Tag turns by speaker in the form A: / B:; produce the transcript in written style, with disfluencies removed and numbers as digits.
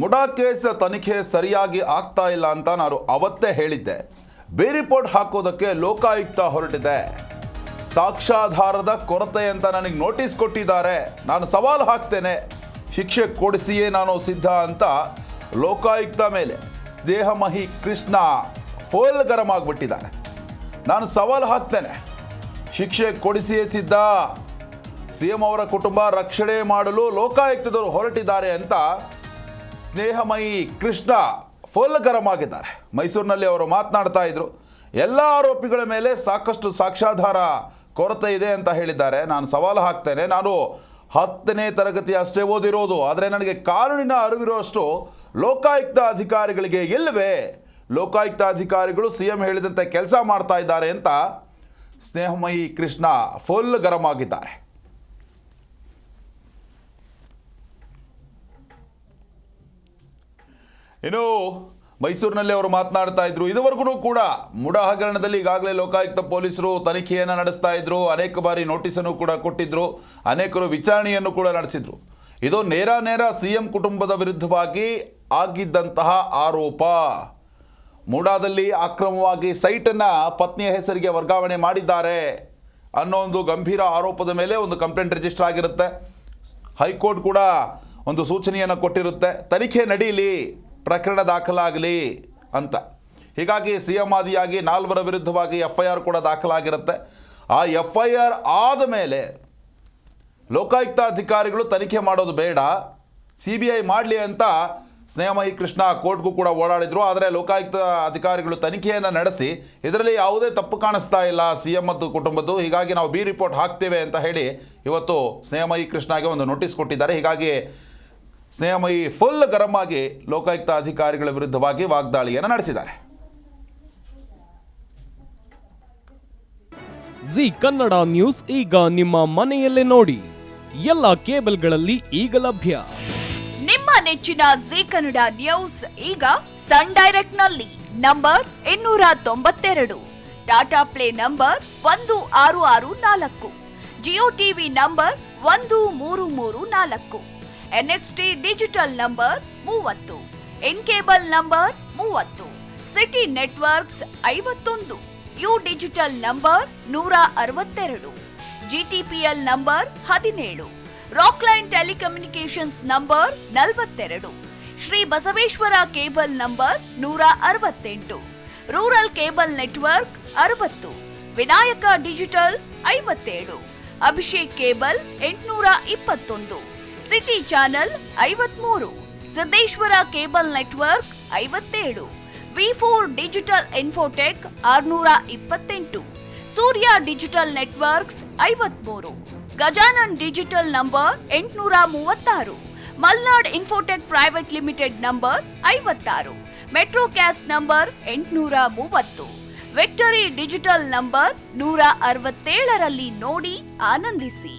A: MUDA case ತನಿಖೆ ಸರಿಯಾಗಿ ಆಗ್ತಾ ಇಲ್ಲ ಅಂತ ನಾನು ಅವತ್ತೇ ಹೇಳಿದ್ದೆ. ಬಿ ರಿಪೋರ್ಟ್ ಹಾಕೋದಕ್ಕೆ ಲೋಕಾಯುಕ್ತ ಹೊರಟಿದೆ. ಸಾಕ್ಷ್ಯಾಧಾರದ ಕೊರತೆ ಅಂತ ನನಗೆ ನೋಟಿಸ್ ಕೊಟ್ಟಿದ್ದಾರೆ. ನಾನು ಸವಾಲು ಹಾಕ್ತೇನೆ, ಶಿಕ್ಷೆ ಕೊಡಿಸಿಯೇ ನಾನು ಸಿದ್ಧ ಅಂತ ಲೋಕಾಯುಕ್ತ ಮೇಲೆ ಸ್ನೇಹಮಯಿ ಕೃಷ್ಣ ಫುಲ್ ಗರಂ ಆಗಿಬಿಟ್ಟಿದ್ದಾರೆ. ನಾನು ಸವಾಲು ಹಾಕ್ತೇನೆ, ಶಿಕ್ಷೆ ಕೊಡಿಸಿಯೇ ಸಿದ್ಧ, ಸಿಎಂ ಅವರ ಕುಟುಂಬ ರಕ್ಷಣೆ ಮಾಡಲು ಲೋಕಾಯುಕ್ತದವರು ಹೊರಟಿದ್ದಾರೆ ಅಂತ ಸ್ನೇಹಮಯಿ ಕೃಷ್ಣ ಫುಲ್ ಗರಂ ಆಗಿದ್ದಾರೆ. ಮೈಸೂರಿನಲ್ಲಿ ಅವರು ಮಾತನಾಡ್ತಾ ಇದ್ರು. ಎಲ್ಲ ಆರೋಪಿಗಳ ಮೇಲೆ ಸಾಕಷ್ಟು ಸಾಕ್ಷ್ಯಾಧಾರ ಕೊರತೆ ಇದೆ ಅಂತ ಹೇಳಿದ್ದಾರೆ. ನಾನು ಸವಾಲು ಹಾಕ್ತೇನೆ, ನಾನು 10ನೇ ತರಗತಿ ಅಷ್ಟೇ ಓದಿರೋದು, ಆದರೆ ನನಗೆ ಕಾನೂನಿನ ಅರಿವಿರುವಷ್ಟು ಲೋಕಾಯುಕ್ತ ಅಧಿಕಾರಿಗಳಿಗೆ ಇಲ್ಲವೇ? ಲೋಕಾಯುಕ್ತ ಅಧಿಕಾರಿಗಳು ಸಿಎಂ ಹೇಳಿದಂತೆ ಕೆಲಸ ಮಾಡ್ತಾ ಇದ್ದಾರೆ ಅಂತ ಸ್ನೇಹಮಯಿ ಕೃಷ್ಣ ಫುಲ್ ಗರಂ ಆಗಿದ್ದಾರೆ. ಇನ್ನು ಮೈಸೂರಿನಲ್ಲಿ ಅವರು ಮಾತನಾಡ್ತಾ ಇದ್ರು. ಇದುವರೆಗೂ ಕೂಡ ಮುಡಾ ಹಗರಣದಲ್ಲಿ ಈಗಾಗಲೇ ಲೋಕಾಯುಕ್ತ ಪೊಲೀಸರು ತನಿಖೆಯನ್ನು ನಡೆಸ್ತಾ ಇದ್ರು. ಅನೇಕ ಬಾರಿ ನೋಟಿಸನ್ನು ಕೂಡ ಕೊಟ್ಟಿದ್ರು, ಅನೇಕರು ವಿಚಾರಣೆಯನ್ನು ಕೂಡ ನಡೆಸಿದ್ರು. ಇದು ನೇರ ಸಿಎಂ ಕುಟುಂಬದ ವಿರುದ್ಧವಾಗಿ ಆಗಿದ್ದಂತಹ ಆರೋಪ. ಮುಡಾದಲ್ಲಿ ಅಕ್ರಮವಾಗಿ ಸೈಟನ್ನು ಪತ್ನಿಯ ಹೆಸರಿಗೆ ವರ್ಗಾವಣೆ ಮಾಡಿದ್ದಾರೆ ಅನ್ನೋ ಒಂದು ಗಂಭೀರ ಆರೋಪದ ಮೇಲೆ ಒಂದು ಕಂಪ್ಲೇಂಟ್ ರಿಜಿಸ್ಟರ್ ಆಗಿರುತ್ತೆ. ಹೈಕೋರ್ಟ್ ಕೂಡ ಒಂದು ಸೂಚನೆಯನ್ನು ಕೊಟ್ಟಿರುತ್ತೆ, ತನಿಖೆ ನಡೀಲಿ, ಪ್ರಕರಣ ದಾಖಲಾಗಲಿ ಅಂತ. ಹೀಗಾಗಿ ಸಿಎಂ ಆದಿಯಾಗಿ 4 ವಿರುದ್ಧವಾಗಿ FIR ಕೂಡ ದಾಖಲಾಗಿರುತ್ತೆ. ಆ FIR ಆದ ಮೇಲೆ ಲೋಕಾಯುಕ್ತ ಅಧಿಕಾರಿಗಳು ತನಿಖೆ ಮಾಡೋದು ಬೇಡ, CBI ಮಾಡಲಿ ಅಂತ ಸ್ನೇಹಮಯಿ ಕೃಷ್ಣ ಕೋರ್ಟ್ಗೂ ಕೂಡ ಓಡಾಡಿದ್ರು. ಆದರೆ ಲೋಕಾಯುಕ್ತ ಅಧಿಕಾರಿಗಳು ತನಿಖೆಯನ್ನು ನಡೆಸಿ ಇದರಲ್ಲಿ ಯಾವುದೇ ತಪ್ಪು ಕಾಣಿಸ್ತಾ ಇಲ್ಲ ಸಿಎಂ ಮತ್ತು ಕುಟುಂಬದ್ದು, ಹೀಗಾಗಿ ನಾವು ಬಿ ರಿಪೋರ್ಟ್ ಹಾಕ್ತೇವೆ ಅಂತ ಹೇಳಿ ಇವತ್ತು ಸ್ನೇಹಮಯಿ ಕೃಷ್ಣಗೆ ಒಂದು ನೋಟಿಸ್ ಕೊಟ್ಟಿದ್ದಾರೆ. ಹೀಗಾಗಿ ಸ್ನೇಹಮಯಿ ಫುಲ್ ಗರಂ ಆಗಿ ಲೋಕಾಯುಕ್ತ ಅಧಿಕಾರಿಗಳ ವಿರುದ್ಧವಾಗಿ ವಾಗ್ದಾಳಿಯನ್ನು ನಡೆಸಿದ್ದಾರೆ.
B: ಜಿ ಕನ್ನಡ ನ್ಯೂಸ್ ಈಗ ನಿಮ್ಮ ಮನೆಯಲ್ಲೇ ನೋಡಿ. ಎಲ್ಲ ಕೇಬಲ್ಗಳಲ್ಲಿ ಈಗ ಲಭ್ಯ.
C: ನಿಮ್ಮ ನೆಚ್ಚಿನ ಜಿ ಕನ್ನಡ ನ್ಯೂಸ್ ಈಗ ಸನ್ ಡೈರೆಕ್ಟ್ ನಲ್ಲಿ number 292, Tata play number 1664, Jio TV number 1334, NXT digital number 30, in cable number 30, city networks 51, U digital number 162, GTPL number 17, Rockline telecommunications number 42, Shri Basaveshwara cable number 168, rural cable network 60, Vinayaka digital 57, Abhishek cable 821, city channel 53, Siddeshwara cable network 57, V4 digital Infotech 628, Surya digital networks 53, Gajanan digital number 836, Malnad infotech private limited number 56, metrocast number 830, victory digital number 167ರಲ್ಲಿ ನೋಡಿ ಆನಂದಿಸಿ.